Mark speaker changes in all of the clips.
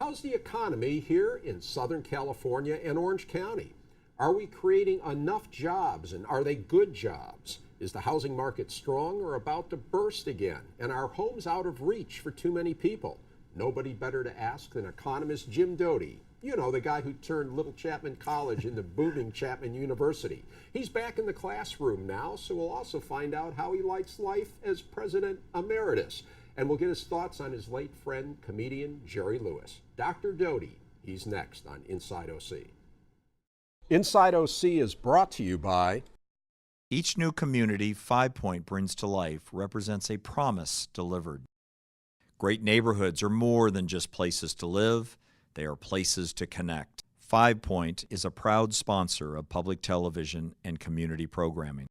Speaker 1: How's the economy here in Southern California and Orange County? Are we creating enough jobs, and are they good jobs? Is the housing market strong or about to burst again? And are homes out of reach for too many people? Nobody better to ask than economist Jim Doti. You know, the guy who turned little Chapman College into booming Chapman University. He's back in the classroom now, so we'll also find out how he likes life as president emeritus. And we'll get his thoughts on his late friend, comedian Jerry Lewis. Dr. Doti, he's next on Inside OC. Inside OC is brought to you by...
Speaker 2: Each new community 5 Point brings to life represents a promise delivered. Great neighborhoods are more than just places to live, they are places to connect. 5 Point is a proud sponsor of public television and community programming.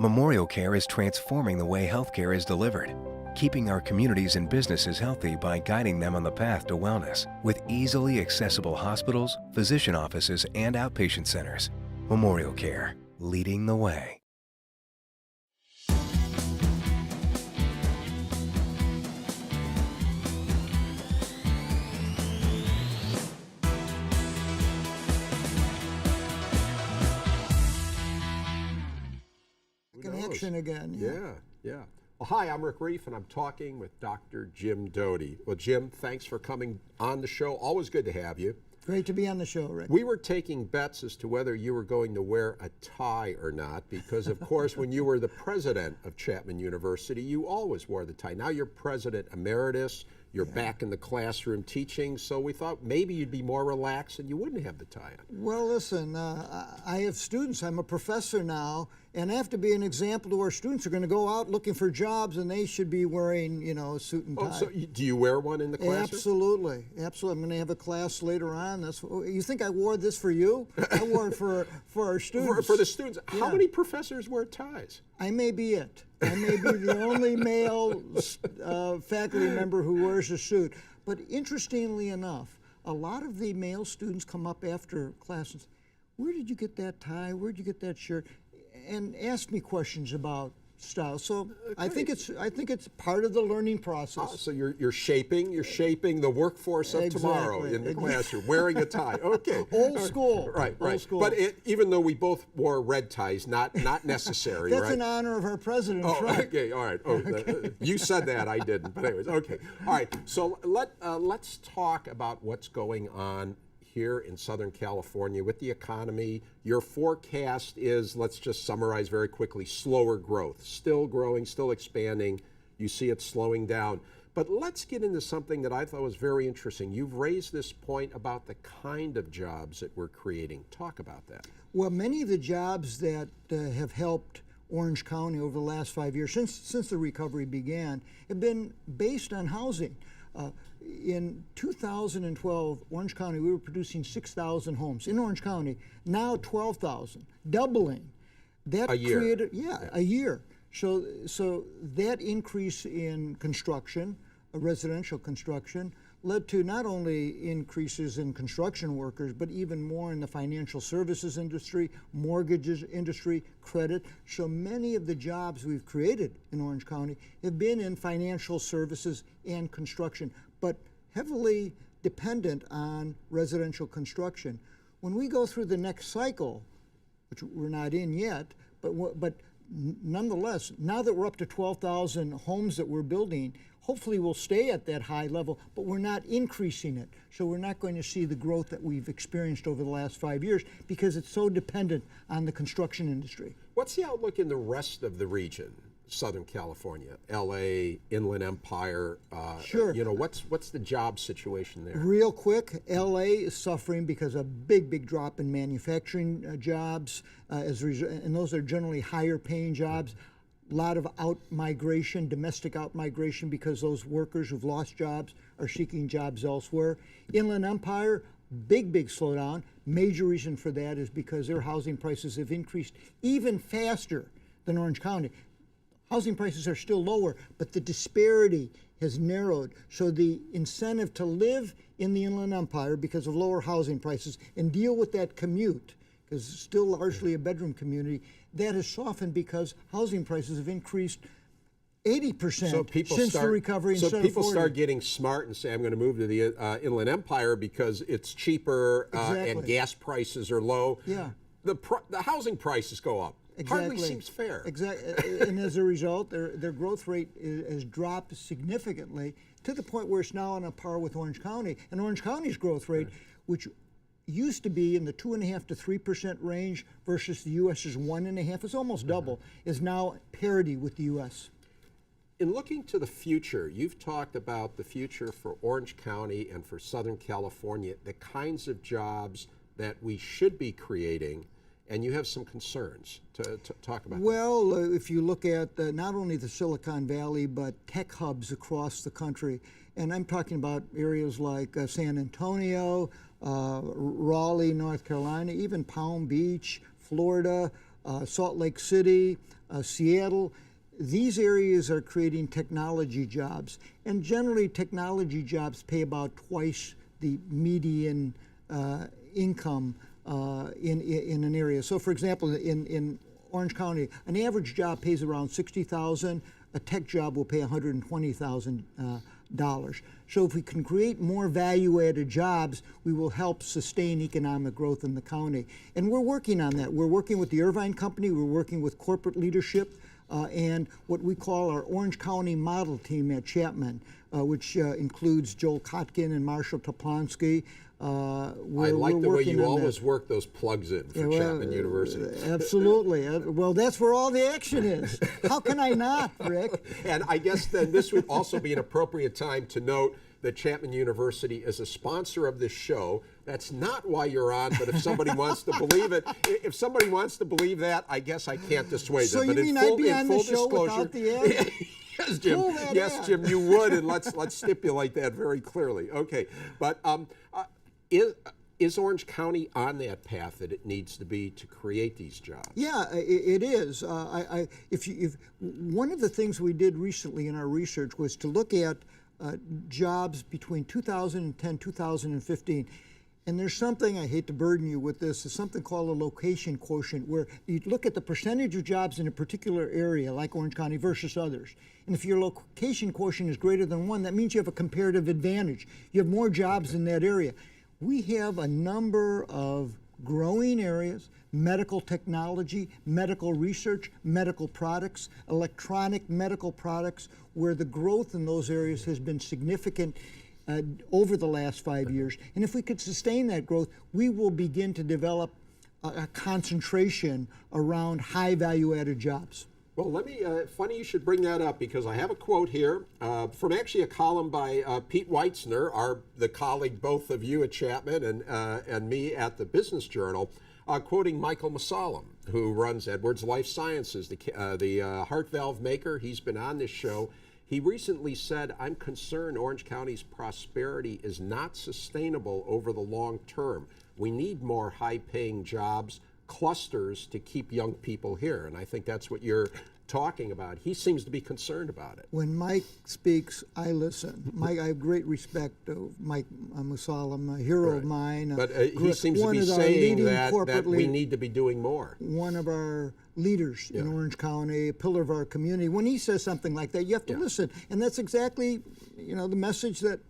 Speaker 3: Memorial Care is transforming the way healthcare is delivered, keeping our communities and businesses healthy by guiding them on the path to wellness with easily accessible hospitals, physician offices, and outpatient centers. Memorial Care, leading the way.
Speaker 4: Connection again.
Speaker 1: Yeah. Well, hi, I'm Rick Reiff, and I'm talking with Dr. Jim Doti. Well, Jim, thanks for coming on the show. Always good to have you.
Speaker 4: Great to be on the show, Rick.
Speaker 1: We were taking bets as to whether you were going to wear a tie or not, because, of course, when you were the president of Chapman University, you always wore the tie. Now you're president emeritus. You're back in the classroom teaching, so we thought maybe you'd be more relaxed and you wouldn't have the tie on.
Speaker 4: Well, listen, I have students. I'm a professor now, and I have to be an example to our students who are going to go out looking for jobs, and they should be wearing, you know, a suit and tie.
Speaker 1: Oh, so do you wear one in the classroom?
Speaker 4: Absolutely. I'm going to have a class later on. You think I wore this for you? I wore it for our students.
Speaker 1: For the students. Yeah. How many professors wear ties?
Speaker 4: I may be it. I may be the only male faculty member who wears a suit. But interestingly enough, a lot of the male students come up after class and say, where did you get that tie? Where did you get that shirt? And ask me questions about style. So I think it's part of the learning process.
Speaker 1: So you're shaping the workforce of tomorrow in the classroom, wearing a tie. Okay.
Speaker 4: Old school.
Speaker 1: Right.
Speaker 4: Old school.
Speaker 1: But even though we both wore red ties, not necessary.
Speaker 4: That's
Speaker 1: right?
Speaker 4: in honor of our president.
Speaker 1: Oh,
Speaker 4: right.
Speaker 1: okay. All right. Oh, you said that. I didn't. But anyways, okay. All right. So let's talk about what's going on here in Southern California with the economy. Your forecast is, let's just summarize very quickly, slower growth. Still growing, still expanding. You see it slowing down. But let's get into something that I thought was very interesting. You've raised this point about the kind of jobs that we're creating. Talk about that.
Speaker 4: Well, many of the jobs that have helped Orange County over the last 5 years, since the recovery began, have been based on housing. In 2012, Orange County, we were producing 6,000 homes in Orange County. Now 12,000, doubling. That
Speaker 1: a year.
Speaker 4: Created, a year. So that increase in construction, residential construction, led to not only increases in construction workers, but even more in the financial services industry, mortgages industry, credit. So many of the jobs we've created in Orange County have been in financial services and construction, but heavily dependent on residential construction. When we go through the next cycle, which we're not in yet, but nonetheless, now that we're up to 12,000 homes that we're building, hopefully we'll stay at that high level, but we're not increasing it. So we're not going to see the growth that we've experienced over the last 5 years because it's so dependent on the construction industry.
Speaker 1: What's the outlook in the rest of the region? Southern California, LA, Inland Empire.
Speaker 4: Sure.
Speaker 1: You know, what's the job situation there?
Speaker 4: Real quick, LA is suffering because of a big drop in manufacturing jobs, and those are generally higher paying jobs. A lot of out-migration, domestic out-migration, because those workers who've lost jobs are seeking jobs elsewhere. Inland Empire, big slowdown. Major reason for that is because their housing prices have increased even faster than Orange County. Housing prices are still lower, but the disparity has narrowed. So the incentive to live in the Inland Empire because of lower housing prices and deal with that commute, because it's still largely a bedroom community, that has softened because housing prices have increased 80%
Speaker 1: So people
Speaker 4: since the recovery.
Speaker 1: So
Speaker 4: instead
Speaker 1: people
Speaker 4: of 40.
Speaker 1: start getting smart and say, "I'm going to move to the Inland Empire because it's cheaper and
Speaker 4: Exactly.
Speaker 1: gas prices are low."
Speaker 4: Yeah.
Speaker 1: The housing prices go up.
Speaker 4: Exactly.
Speaker 1: Hardly seems fair.
Speaker 4: Exactly. And as a result, their growth rate has dropped significantly to the point where it's now on a par with Orange County. And Orange County's growth rate, which used to be in the 2.5% to 3% range versus the U.S.'s 1.5%, it's almost double, is now parity with the U.S.
Speaker 1: In looking to the future, you've talked about the future for Orange County and for Southern California, the kinds of jobs that we should be creating, and you have some concerns to talk about.
Speaker 4: Well, if you look at not only the Silicon Valley, but tech hubs across the country, and I'm talking about areas like San Antonio, Raleigh, North Carolina, even Palm Beach, Florida, Salt Lake City, Seattle. These areas are creating technology jobs, and generally technology jobs pay about twice the median income in an area. So, for example, in Orange County, an average job pays around $60,000. A tech job will pay $120,000. So, if we can create more value-added jobs, we will help sustain economic growth in the county. And we're working on that. We're working with the Irvine Company. We're working with corporate leadership. And what we call our Orange County model team at Chapman, which includes Joel Kotkin and Marshall Toplonsky.
Speaker 1: I like the way you always work those plugs in for Chapman University.
Speaker 4: Absolutely. Well, that's where all the action is. How can I not, Rick?
Speaker 1: And I guess then this would also be an appropriate time to note that Chapman University is a sponsor of this show. That's not why you're on, but if somebody wants to believe it, if somebody wants to believe that, I guess I can't dissuade them.
Speaker 4: So you mean I'd be on the show without the ad?
Speaker 1: Yes, Jim. Yes, Jim, you would, and let's stipulate that very clearly. Okay, but is Orange County on that path that it needs to be to create these jobs?
Speaker 4: Yeah, it is. If one of the things we did recently in our research was to look at jobs between 2010 2015. And there's something, I hate to burden you with this, is something called a location quotient, where you look at the percentage of jobs in a particular area, like Orange County, versus others. And if your location quotient is greater than 1, that means you have a comparative advantage. You have more jobs in that area. We have a number of growing areas: medical technology, medical research, medical products, electronic medical products, where the growth in those areas has been significant over the last 5 years. And if we could sustain that growth, we will begin to develop a concentration around high value-added jobs.
Speaker 1: Well, let me, funny you should bring that up, because I have a quote here from actually a column by Pete Weitzner, the colleague both of you at Chapman and me at the Business Journal, quoting Michael Musalem, who runs Edwards Life Sciences, the heart valve maker. He's been on this show. He recently said, "I'm concerned Orange County's prosperity is not sustainable over the long term. We need more high-paying jobs, clusters to keep young people here." And I think that's what you're talking about. He seems to be concerned about it.
Speaker 4: When Mike speaks, I listen. Mike, I have great respect of Mike Musalem, a hero of mine.
Speaker 1: But he seems to be saying that we need to be doing more.
Speaker 4: One of our leaders in Orange County, a pillar of our community. When he says something like that, you have to listen. And that's exactly, the message that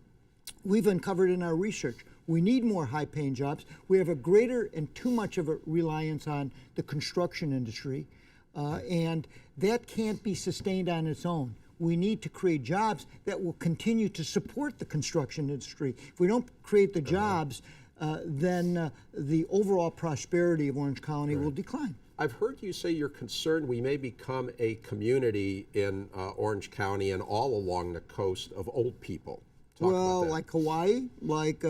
Speaker 4: we've uncovered in our research. We need more high-paying jobs. We have a greater and too much of a reliance on the construction industry, and that can't be sustained on its own. We need to create jobs that will continue to support the construction industry. If we don't create the jobs, then the overall prosperity of Orange County will decline.
Speaker 1: I've heard you say you're concerned we may become a community in Orange County and all along the coast of old people.
Speaker 4: Well, like Hawaii, like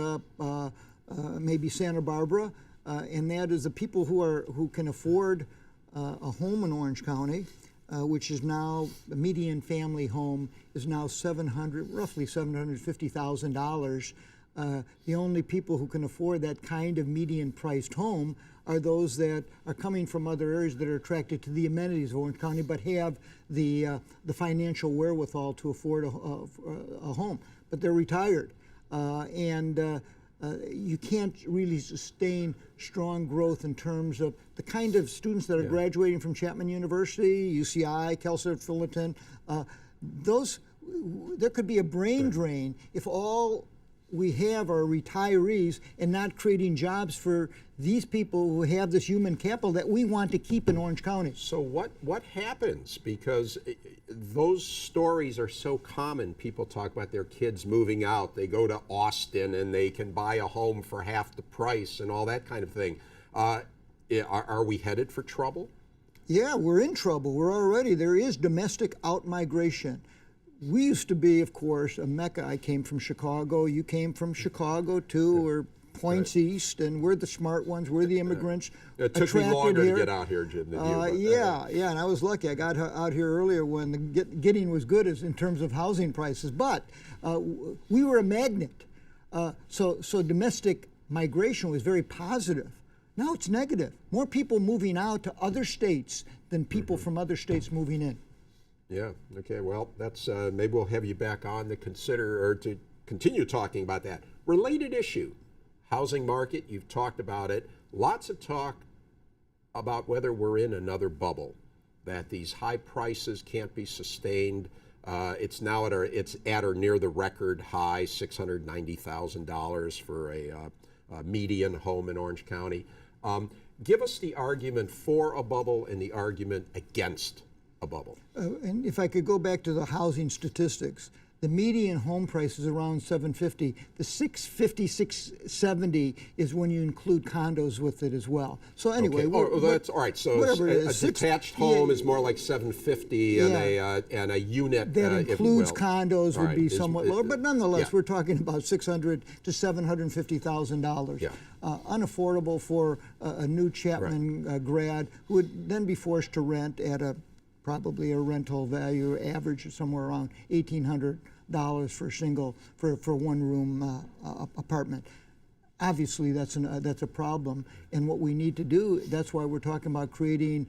Speaker 4: maybe Santa Barbara, and that is the people who can afford a home in Orange County, which is now the median family home is now roughly $750,000. The only people who can afford that kind of median-priced home are those that are coming from other areas that are attracted to the amenities of Orange County, but have the financial wherewithal to afford a home. But they're retired, and you can't really sustain strong growth in terms of the kind of students that are graduating from Chapman University, UCI, Cal State Fullerton. there could be a brain drain if all we have are retirees and not creating jobs for these people who have this human capital that we want to keep in Orange County.
Speaker 1: So what happens? Because those stories are so common. People talk about their kids moving out. They go to Austin and they can buy a home for half the price and all that kind of thing. Are we headed for trouble?
Speaker 4: Yeah, we're in trouble. There is domestic out-migration. We used to be, of course, a mecca. I came from Chicago. You came from Chicago, too. We're points east, and we're the smart ones. We're the immigrants.
Speaker 1: It took me longer to get out here, Jim, than you.
Speaker 4: Yeah, and I was lucky. I got out here earlier when the getting was good as in terms of housing prices. But we were a magnet. So domestic migration was very positive. Now it's negative. More people moving out to other states than people from other states moving in.
Speaker 1: Yeah. Okay. Well, that's maybe we'll have you back on to consider or to continue talking about that related issue, housing market. You've talked about it. Lots of talk about whether we're in another bubble, that these high prices can't be sustained. It's now at or near the record high, $690,000 for a median home in Orange County. Give us the argument for a bubble and the argument against a bubble.
Speaker 4: And if I could go back to the housing statistics, the median home price is around $750,000. The $650,000, $670,000 is when you include condos with it as well. So anyway,
Speaker 1: okay. That's all right. So a detached home is more like $750,000, and a unit
Speaker 4: that includes condos would be somewhat lower. But nonetheless,
Speaker 1: yeah.
Speaker 4: we're talking about $600,000 to $750,000.
Speaker 1: Yeah.
Speaker 4: Unaffordable for a new Chapman grad who would then be forced to rent at probably a rental value average somewhere around $1,800 for one room apartment. Obviously, that's a problem, and what we need to do. That's why we're talking about creating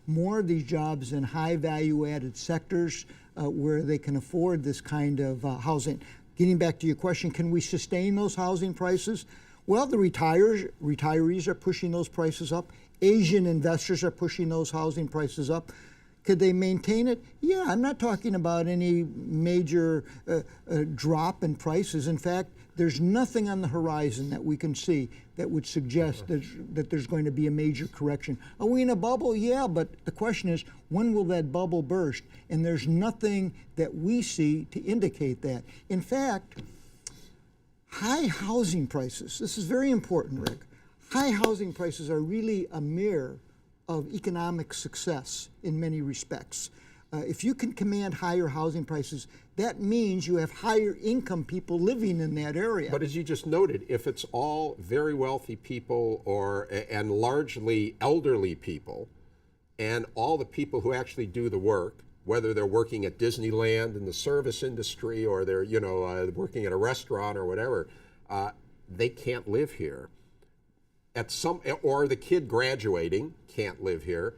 Speaker 4: more of these jobs in high value-added sectors where they can afford this kind of housing. Getting back to your question, can we sustain those housing prices? Well, the retirees are pushing those prices up. Asian investors are pushing those housing prices up. Could they maintain it? Yeah, I'm not talking about any major drop in prices. In fact, there's nothing on the horizon that we can see that would suggest that there's going to be a major correction. Are we in a bubble? Yeah, but the question is, when will that bubble burst? And there's nothing that we see to indicate that. In fact, high housing prices, this is very important, Rick. High housing prices are really a mirror of economic success in many respects. If you can command higher housing prices, that means you have higher income people living in that area.
Speaker 1: But as you just noted, if it's all very wealthy people and largely elderly people, and all the people who actually do the work, whether they're working at Disneyland in the service industry or they're working at a restaurant or whatever, they can't live here. Or the kid graduating can't live here.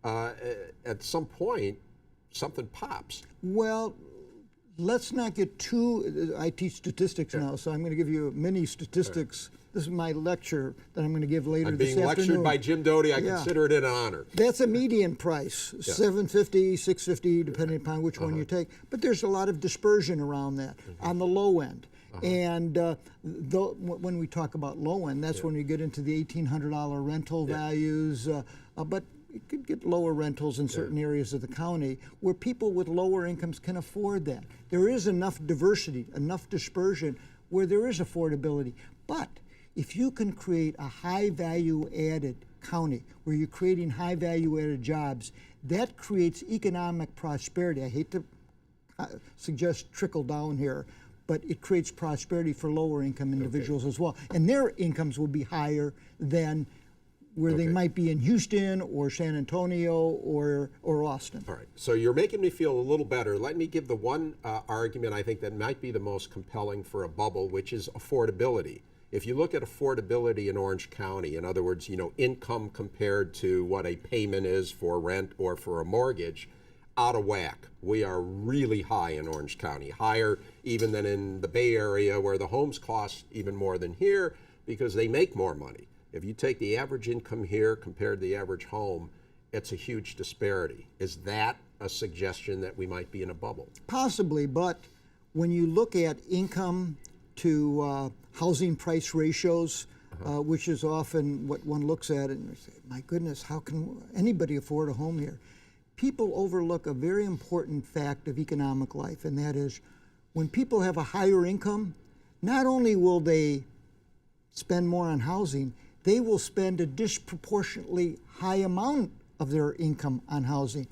Speaker 1: At some point, something pops.
Speaker 4: Well, let's not get too. I teach statistics now, so I'm going to give you mini statistics. This is my lecture that I'm going to give later this afternoon.
Speaker 1: I'm being lectured by Jim Doti. I consider it an honor.
Speaker 4: That's a median price, $750, $650, depending upon which one you take. But there's a lot of dispersion around that on the low end. And when we talk about low end, that's when we get into the $1,800 rental values. But it could get lower rentals in certain areas of the county where people with lower incomes can afford that. There is enough diversity, enough dispersion where there is affordability. But if you can create a high value added county where you're creating high value added jobs, that creates economic prosperity. I hate to suggest trickle down here, but it creates prosperity for lower income individuals as well. And their incomes will be higher than where they might be in Houston or San Antonio or Austin.
Speaker 1: All right, so you're making me feel a little better. Let me give the one argument I think that might be the most compelling for a bubble, which is affordability. If you look at affordability in Orange County, in other words, income compared to what a payment is for rent or for a mortgage, out of whack. We are really high in Orange County, higher even than in the Bay Area where the homes cost even more than here because they make more money. If you take the average income here compared to the average home, it's a huge disparity. Is that a suggestion that we might be in a bubble.
Speaker 4: Possibly, but when you look at income to housing price ratios, which is often what one looks at, and say, my goodness, how can anybody afford a home here? People overlook a very important fact of economic life, and that is when people have a higher income, not only will they spend more on housing, they will spend a disproportionately high amount of their income on housing.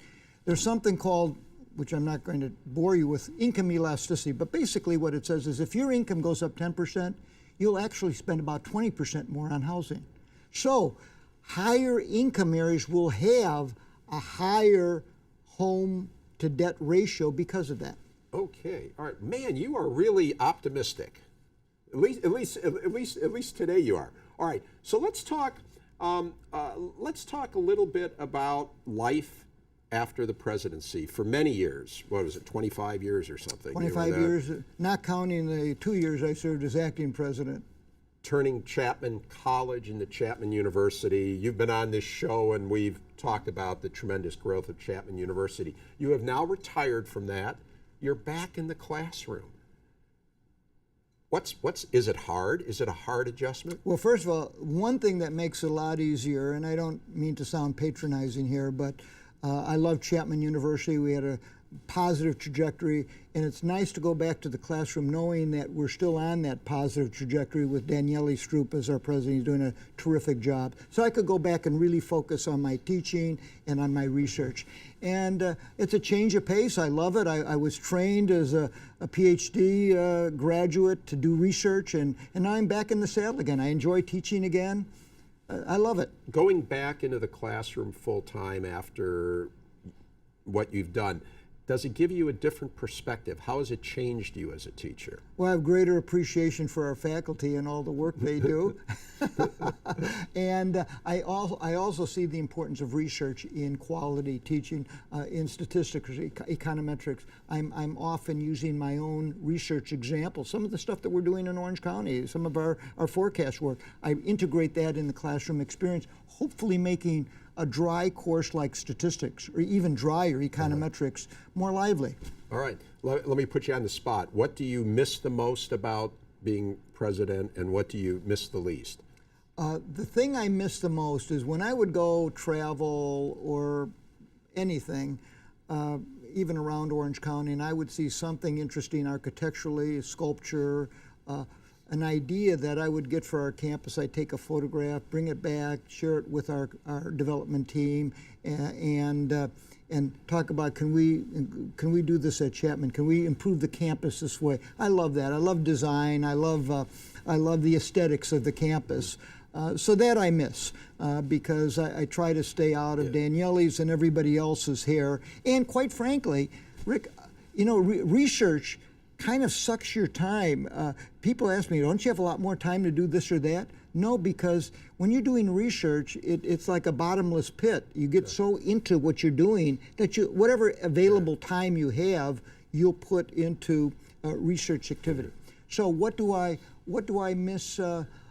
Speaker 4: There's something called, which I'm not going to bore you with, income elasticity, but basically what it says is if your income goes up 10%, you'll actually spend about 20% more on housing. So higher income areas will have a higher home to debt ratio because of that.
Speaker 1: Okay, all right, man, you are really optimistic. At least today you are. All right, so let's talk a little bit about life after the presidency. For many years, what was it, 25 years or something?
Speaker 4: 25 years, not counting the 2 years I served as acting president.
Speaker 1: Turning Chapman College into Chapman University. You've been on this show and we've talked about the tremendous growth of Chapman University. You have now retired from that. You're back in the classroom. Is it hard? Is it a hard adjustment?
Speaker 4: Well, first of all, one thing that makes it a lot easier, and I don't mean to sound patronizing here, but I love Chapman University. We had a positive trajectory, and it's nice to go back to the classroom knowing that we're still on that positive trajectory with Daniele Stroop as our president. He's doing a terrific job. So I could go back and really focus on my teaching and on my research. And it's a change of pace. I love it. I was trained as a PhD graduate to do research, and now I'm back in the saddle again. I enjoy teaching again. I love it.
Speaker 1: Going back into the classroom full time after what you've done, does it give you a different perspective? How has it changed you as a teacher?
Speaker 4: Well, I have greater appreciation for our faculty and all the work they do. And I also see the importance of research in quality teaching, in statistics, econometrics. I'm often using my own research examples. Some of the stuff that we're doing in Orange County, some of our forecast work, I integrate that in the classroom experience, hopefully making a dry course like statistics or even drier econometrics more lively.
Speaker 1: All right, let me put you on the spot. What do you miss the most about being president, and what do you miss the least?
Speaker 4: The thing I miss the most is when I would go travel or anything, even around Orange County, and I would see something interesting architecturally, sculpture, an idea that I would get for our campus. I'd take a photograph, bring it back, share it with our development team, and talk about can we do this at Chapman? Can we improve the campus this way? I love that. I love design. I love the aesthetics of the campus. So that I miss because I try to stay out of Daniele's and everybody else's hair. And quite frankly, Rick, research kind of sucks your time. People ask me, don't you have a lot more time to do this or that? No, because when you're doing research, it's like a bottomless pit. You get so into what you're doing that whatever available time you have, you'll put into research activity. So what do I miss?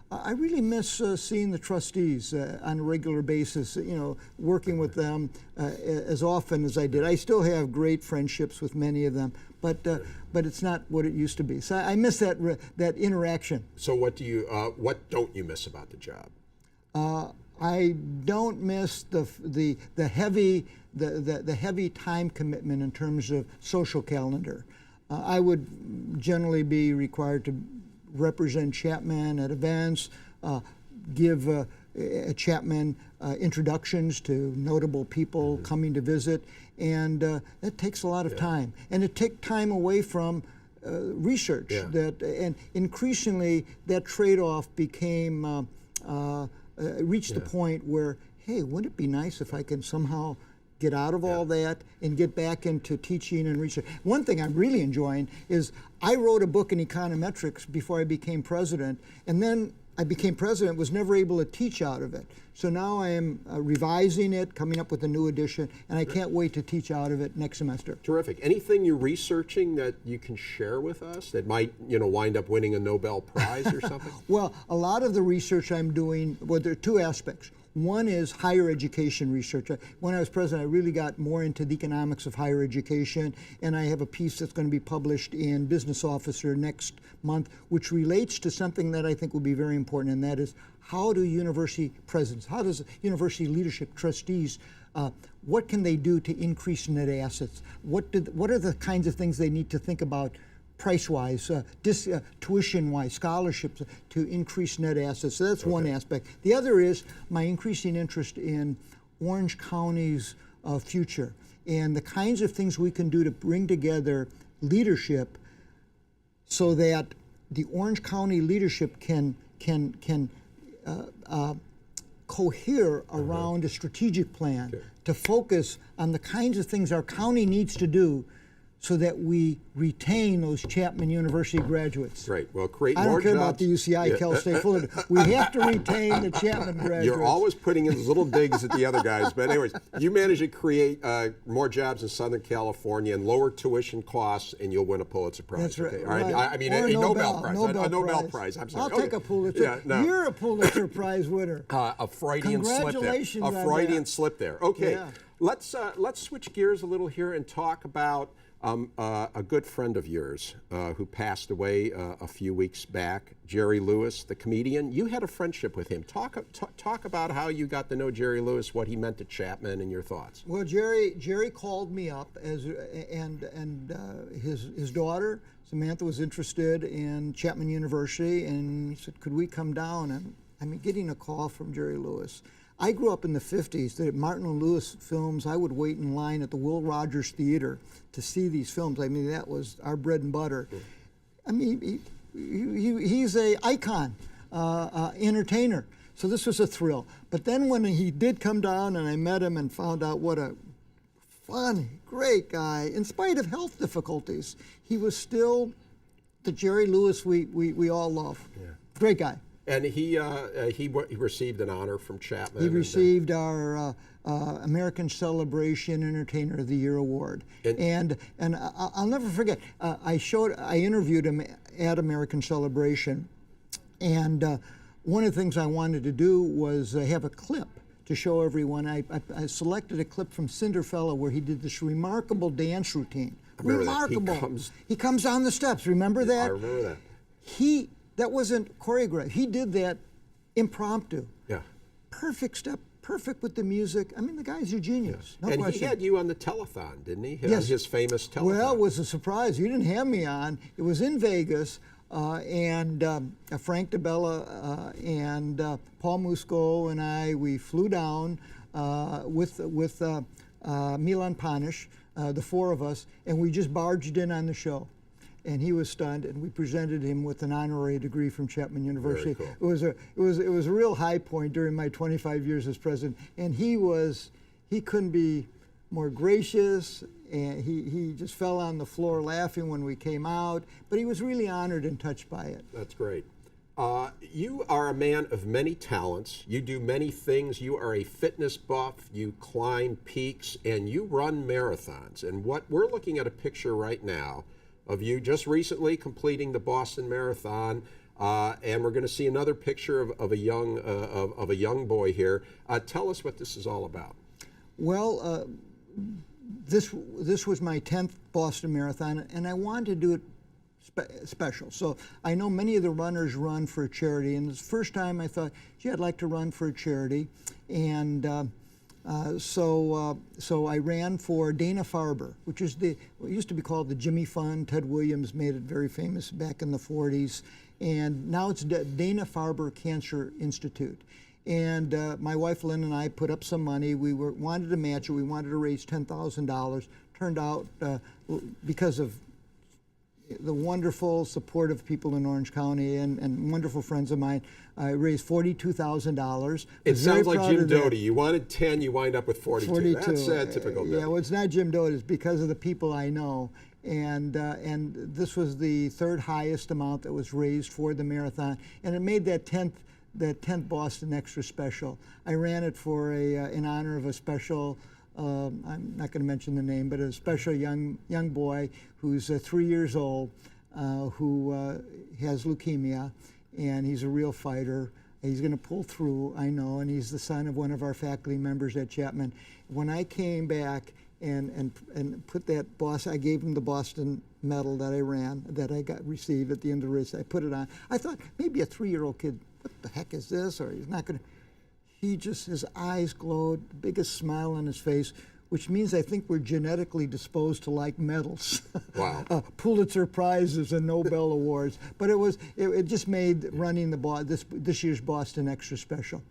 Speaker 4: I really miss seeing the trustees on a regular basis, working with them as often as I did. I still have great friendships with many of them, but it's not what it used to be. So I miss that interaction.
Speaker 1: So what don't you miss about the job?
Speaker 4: I don't miss the heavy time commitment in terms of social calendar. I would generally be required to represent Chapman at events, give Chapman introductions to notable people coming to visit, and that takes a lot of time. And it takes time away from research. And increasingly, that trade-off became reached the point where, hey, wouldn't it be nice if I can somehow get out of all that and get back into teaching and research. One thing I'm really enjoying is I wrote a book in econometrics before I became president, and then I became president, was never able to teach out of it. So now I am revising it, coming up with a new edition, and I can't wait to teach out of it next semester.
Speaker 1: Terrific. Anything you're researching that you can share with us that might, wind up winning a Nobel Prize or something?
Speaker 4: Well, a lot of the research I'm doing, well, there are two aspects. One is higher education research. When I was president, I really got more into the economics of higher education, and I have a piece that's going to be published in Business Officer next month, which relates to something that I think will be very important, and that is how do university presidents, how does university leadership, trustees, what can they do to increase net assets? What are the kinds of things they need to think about price-wise, tuition-wise, scholarships to increase net assets? So that's one aspect. The other is my increasing interest in Orange County's future and the kinds of things we can do to bring together leadership so that the Orange County leadership can cohere around a strategic plan to focus on the kinds of things our county needs to do so that we retain those Chapman University graduates.
Speaker 1: Right. Well, create more
Speaker 4: jobs. I don't care
Speaker 1: jobs.
Speaker 4: about the UCI, Cal State Fullerton. We have to retain the Chapman graduates.
Speaker 1: You're always putting in those little digs at the other guys. But anyways, you manage to create more jobs in Southern California and lower tuition costs, and you'll win a Pulitzer Prize.
Speaker 4: That's right.
Speaker 1: Okay? All right.
Speaker 4: Right.
Speaker 1: I mean,
Speaker 4: or
Speaker 1: a Nobel Prize. A Nobel Prize. I'm sorry.
Speaker 4: I'll take a Pulitzer.
Speaker 1: Yeah, no.
Speaker 4: You're a Pulitzer Prize winner.
Speaker 1: A Freudian slip there.
Speaker 4: Congratulations
Speaker 1: A
Speaker 4: on
Speaker 1: Freudian
Speaker 4: that.
Speaker 1: slip there. Okay.
Speaker 4: Yeah.
Speaker 1: Let's switch gears a little here and talk about a good friend of yours who passed away a few weeks back, Jerry Lewis, the comedian. You had a friendship with him. Talk about how you got to know Jerry Lewis, what he meant to Chapman, and your thoughts.
Speaker 4: Well, Jerry called me up and his daughter Samantha was interested in Chapman University, and he said, "Could we come down?" And I mean, getting a call from Jerry Lewis. I grew up in the 50s. The Martin and Lewis films, I would wait in line at the Will Rogers Theater to see these films. I mean, that was our bread and butter. I mean, he's a icon, entertainer. So this was a thrill. But then when he did come down and I met him and found out what a fun, great guy, in spite of health difficulties, he was still the Jerry Lewis we all love. Yeah. Great guy.
Speaker 1: And he received an honor from Chapman.
Speaker 4: He received our American Celebration Entertainer of the Year award. And I'll never forget. I interviewed him at American Celebration, and one of the things I wanted to do was have a clip to show everyone. I selected a clip from Cinderfella where he did this remarkable dance routine. Remarkable. He comes down the steps. Remember that?
Speaker 1: I remember that.
Speaker 4: That wasn't choreographed. He did that impromptu.
Speaker 1: Yeah.
Speaker 4: Perfect step, perfect with the music. I mean, the guy's a genius. No
Speaker 1: and
Speaker 4: question.
Speaker 1: He had you on the telethon, didn't he?
Speaker 4: Yes.
Speaker 1: His famous telethon.
Speaker 4: Well, it was a surprise. You didn't have me on. It was in Vegas, and Frank DeBella and Paul Musco and we flew down with Milan Panic, the four of us, and we just barged in on the show. And he was stunned, and we presented him with an honorary degree from Chapman University.
Speaker 1: Very cool.
Speaker 4: It was a real high point during my 25 years as president. And he couldn't be more gracious, and he just fell on the floor laughing when we came out. But he was really honored and touched by it.
Speaker 1: That's great. You are a man of many talents. You do many things. You are a fitness buff. You climb peaks, and you run marathons. And what we're looking at a picture right now of you just recently completing the Boston Marathon, and we're going to see another picture of a young boy here. Tell us what this is all about.
Speaker 4: Well, this was my 10th Boston Marathon, and I wanted to do it special. So I know many of the runners run for a charity, and it's the first time I thought, gee, I'd like to run for a charity, and so I ran for Dana-Farber, which is what used to be called the Jimmy Fund. Ted Williams made it very famous back in the 40s. And now it's Dana-Farber Cancer Institute. And my wife Lynn and I put up some money. We wanted to match it. We wanted to raise $10,000. Turned out, because of the wonderful, supportive people in Orange County and wonderful friends of mine, I raised $42,000.
Speaker 1: It sounds like Jim Doti. You wanted 10, you wind up with 42. That's typical.
Speaker 4: Yeah, well, it's not Jim Doti. It's because of the people I know. And this was the third highest amount that was raised for the marathon, and it made that 10th Boston extra special. I ran it for in honor of a special. I'm not going to mention the name, but a special young boy who's 3 years old, who has leukemia, and he's a real fighter. He's going to pull through, I know, and he's the son of one of our faculty members at Chapman. When I came back and put that I gave him the Boston medal that I ran, that I received at the end of the race. I put it on. I thought maybe a 3-year-old kid, what the heck is this? Or he's not going to. His eyes glowed, the biggest smile on his face, which means I think we're genetically disposed to like medals.
Speaker 1: Wow.
Speaker 4: Pulitzer Prizes and Nobel Awards. But it just made running this year's Boston extra special.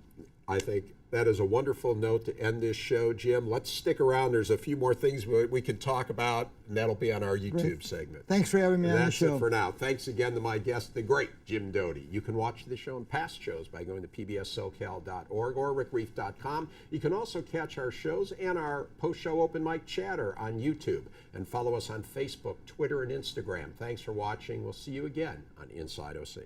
Speaker 1: I think that is a wonderful note to end this show, Jim. Let's stick around. There's a few more things we can talk about, and that'll be on our YouTube segment.
Speaker 4: Thanks for having me on the show.
Speaker 1: That's it for now. Thanks again to my guest, the great Jim Doti. You can watch this show and past shows by going to pbssocal.org or rickreiff.com. You can also catch our shows and our post-show open mic chatter on YouTube, and follow us on Facebook, Twitter, and Instagram. Thanks for watching. We'll see you again on Inside OC.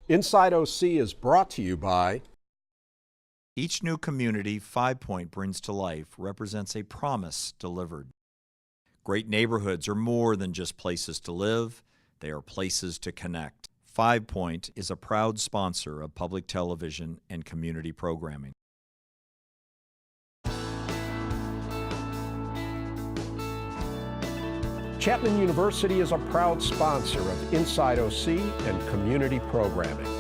Speaker 1: Inside OC is brought to you by...
Speaker 2: Each new community 5 Point brings to life represents a promise delivered. Great neighborhoods are more than just places to live, they are places to connect. 5 Point is a proud sponsor of public television and community programming.
Speaker 1: Chapman University is a proud sponsor of Inside OC and community programming.